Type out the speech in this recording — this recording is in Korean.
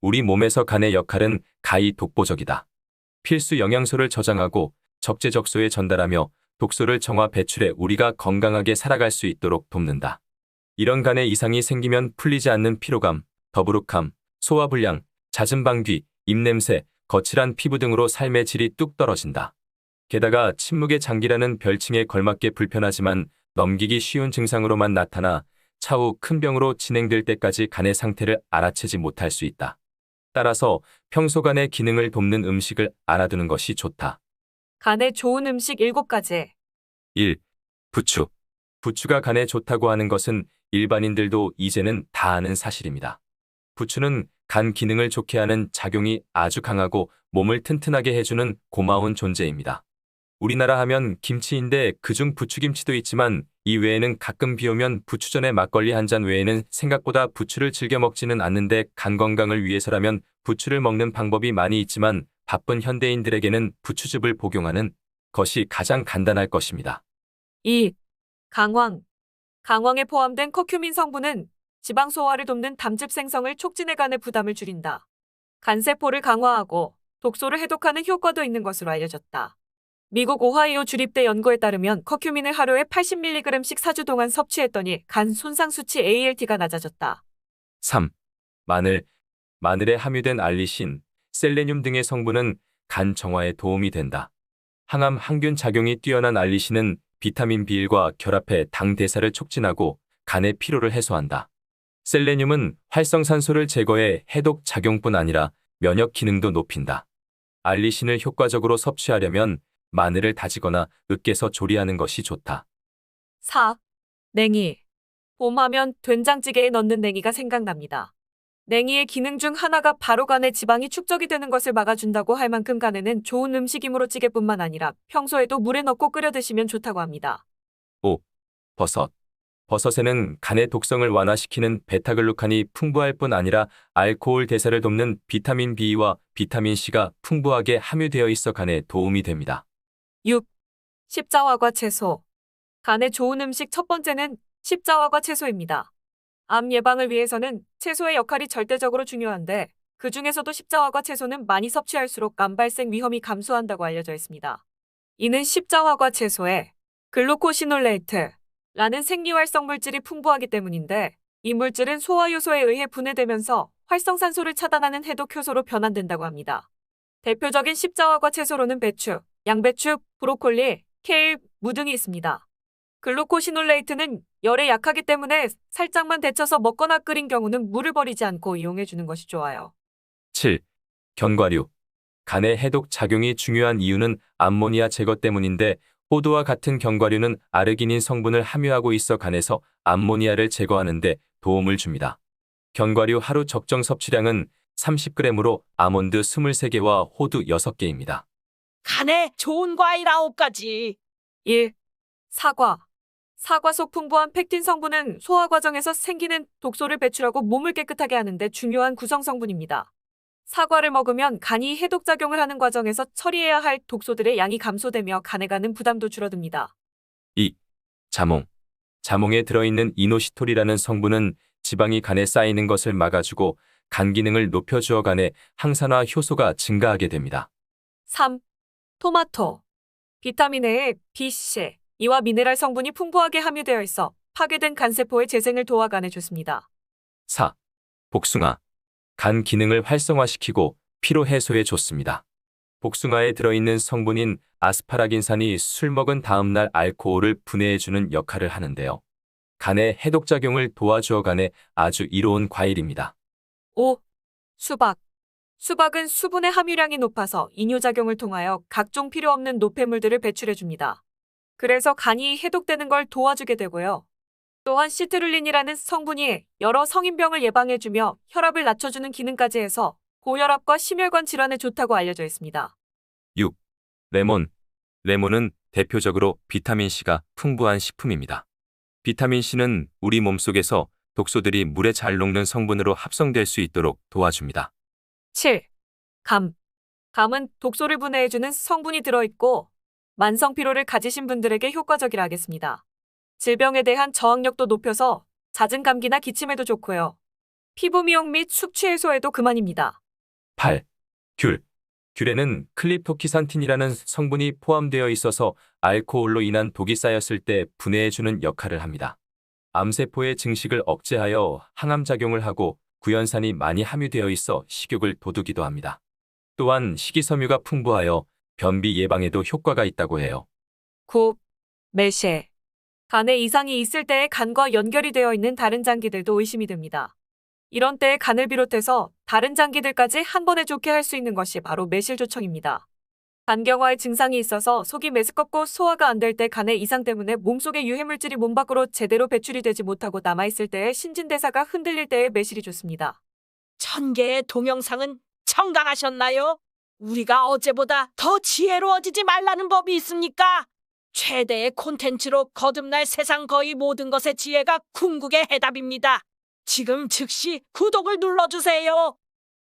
우리 몸에서 간의 역할은 가히 독보적이다. 필수 영양소를 저장하고 적재적소에 전달하며 독소를 정화 배출해 우리가 건강하게 살아갈 수 있도록 돕는다. 이런 간에 이상이 생기면 풀리지 않는 피로감, 더부룩함, 소화불량, 잦은 방귀, 입냄새, 거칠한 피부 등으로 삶의 질이 뚝 떨어진다. 게다가 침묵의 장기라는 별칭에 걸맞게 불편하지만 넘기기 쉬운 증상으로만 나타나 차후 큰 병으로 진행될 때까지 간의 상태를 알아채지 못할 수 있다. 따라서 평소 간의 기능을 돕는 음식을 알아두는 것이 좋다. 간에 좋은 음식 7가지. 1. 부추. 부추가 간에 좋다고 하는 것은 일반인들도 이제는 다 아는 사실입니다. 부추는 간 기능을 좋게 하는 작용이 아주 강하고 몸을 튼튼하게 해주는 고마운 존재입니다. 우리나라 하면 김치인데 그중 부추김치도 있지만 이 외에는 가끔 비 오면 부추전에 막걸리 한 잔 외에는 생각보다 부추를 즐겨 먹지는 않는데 간 건강을 위해서라면 부추를 먹는 방법이 많이 있지만 바쁜 현대인들에게는 부추즙을 복용하는 것이 가장 간단할 것입니다. 2. 강황. 강황에 포함된 커큐민 성분은 지방 소화를 돕는 담즙 생성을 촉진해 간의 부담을 줄인다. 간세포를 강화하고 독소를 해독하는 효과도 있는 것으로 알려졌다. 미국 오하이오 주립대 연구에 따르면 커큐민을 하루에 80mg씩 4주 동안 섭취했더니 간 손상 수치 ALT가 낮아졌다. 3. 마늘. 마늘에 함유된 알리신, 셀레늄 등의 성분은 간 정화에 도움이 된다. 항암 항균 작용이 뛰어난 알리신은 비타민 B1과 결합해 당 대사를 촉진하고 간의 피로를 해소한다. 셀레늄은 활성산소를 제거해 해독 작용뿐 아니라 면역 기능도 높인다. 알리신을 효과적으로 섭취하려면 마늘을 다지거나 으깨서 조리하는 것이 좋다. 4. 냉이. 봄하면 된장찌개에 넣는 냉이가 생각납니다. 냉이의 기능 중 하나가 바로 간에 지방이 축적이 되는 것을 막아준다고 할 만큼 간에는 좋은 음식이므로 찌개뿐만 아니라 평소에도 물에 넣고 끓여 드시면 좋다고 합니다. 5. 버섯. 버섯에는 간의 독성을 완화시키는 베타글루칸이 풍부할 뿐 아니라 알코올 대사를 돕는 비타민 B와 비타민 C가 풍부하게 함유되어 있어 간에 도움이 됩니다. 6. 십자화과 채소. 간에 좋은 음식 첫 번째는 십자화과 채소입니다. 암 예방을 위해서는 채소의 역할이 절대적으로 중요한데 그 중에서도 십자화과 채소는 많이 섭취할수록 암 발생 위험이 감소한다고 알려져 있습니다. 이는 십자화과 채소에 글루코시놀레이트라는 생리활성 물질이 풍부하기 때문인데 이 물질은 소화효소에 의해 분해되면서 활성산소를 차단하는 해독 효소로 변환된다고 합니다. 대표적인 십자화과 채소로는 배추, 양배추, 브로콜리, 케일, 무 등이 있습니다. 글루코시놀레이트는 열에 약하기 때문에 살짝만 데쳐서 먹거나 끓인 경우는 물을 버리지 않고 이용해주는 것이 좋아요. 7. 견과류. 간의 해독 작용이 중요한 이유는 암모니아 제거 때문인데 호두와 같은 견과류는 아르기닌 성분을 함유하고 있어 간에서 암모니아를 제거하는 데 도움을 줍니다. 견과류 하루 적정 섭취량은 30g으로 아몬드 23개와 호두 6개입니다. 간에 좋은 과일 9가지. 1. 사과. 사과 속 풍부한 펙틴 성분은 소화 과정에서 생기는 독소를 배출하고 몸을 깨끗하게 하는데 중요한 구성 성분입니다. 사과를 먹으면 간이 해독작용을 하는 과정에서 처리해야 할 독소들의 양이 감소되며 간에 가는 부담도 줄어듭니다. 2. 자몽. 자몽에 들어있는 이노시톨이라는 성분은 지방이 간에 쌓이는 것을 막아주고 간 기능을 높여주어 간의 항산화 효소가 증가하게 됩니다. 3. 토마토. 비타민 A에 B, C, E와 미네랄 성분이 풍부하게 함유되어 있어 파괴된 간세포의 재생을 도와 간에 좋습니다. 4. 복숭아. 간 기능을 활성화시키고 피로 해소에 좋습니다. 복숭아에 들어있는 성분인 아스파라긴산이 술 먹은 다음 날 알코올을 분해해주는 역할을 하는데요. 간의 해독작용을 도와주어 간에 아주 이로운 과일입니다. 5. 수박. 수박은 수분의 함유량이 높아서 이뇨작용을 통하여 각종 필요 없는 노폐물들을 배출해줍니다. 그래서 간이 해독되는 걸 도와주게 되고요. 또한 시트룰린이라는 성분이 여러 성인병을 예방해주며 혈압을 낮춰주는 기능까지 해서 고혈압과 심혈관 질환에 좋다고 알려져 있습니다. 6. 레몬. 레몬은 대표적으로 비타민C가 풍부한 식품입니다. 비타민C는 우리 몸속에서 독소들이 물에 잘 녹는 성분으로 합성될 수 있도록 도와줍니다. 7. 감. 감은 독소를 분해해주는 성분이 들어있고 만성 피로를 가지신 분들에게 효과적이라 하겠습니다. 질병에 대한 저항력도 높여서 잦은 감기나 기침에도 좋고요. 피부 미용 및 숙취 해소에도 그만입니다. 8. 귤. 귤에는 클립토키산틴이라는 성분이 포함되어 있어서 알코올로 인한 독이 쌓였을 때 분해해주는 역할을 합니다. 암세포의 증식을 억제하여 항암작용을 하고 구연산이 많이 함유되어 있어 식욕을 돋우기도 합니다. 또한 식이섬유가 풍부하여 변비 예방에도 효과가 있다고 해요. 9. 매실. 간에 이상이 있을 때에 간과 연결이 되어 있는 다른 장기들도 의심이 됩니다. 이런 때에 간을 비롯해서 다른 장기들까지 한 번에 좋게 할 수 있는 것이 바로 매실조청입니다. 간경화의 증상이 있어서 속이 메스껍고 소화가 안 될 때 간의 이상 때문에 몸속의 유해물질이 몸 밖으로 제대로 배출이 되지 못하고 남아있을 때에 신진대사가 흔들릴 때에 매실이 좋습니다. 1000개의 동영상은 청강하셨나요? 우리가 어제보다 더 지혜로워지지 말라는 법이 있습니까? 최대의 콘텐츠로 거듭날 세상 거의 모든 것의 지혜가 궁극의 해답입니다. 지금 즉시 구독을 눌러주세요.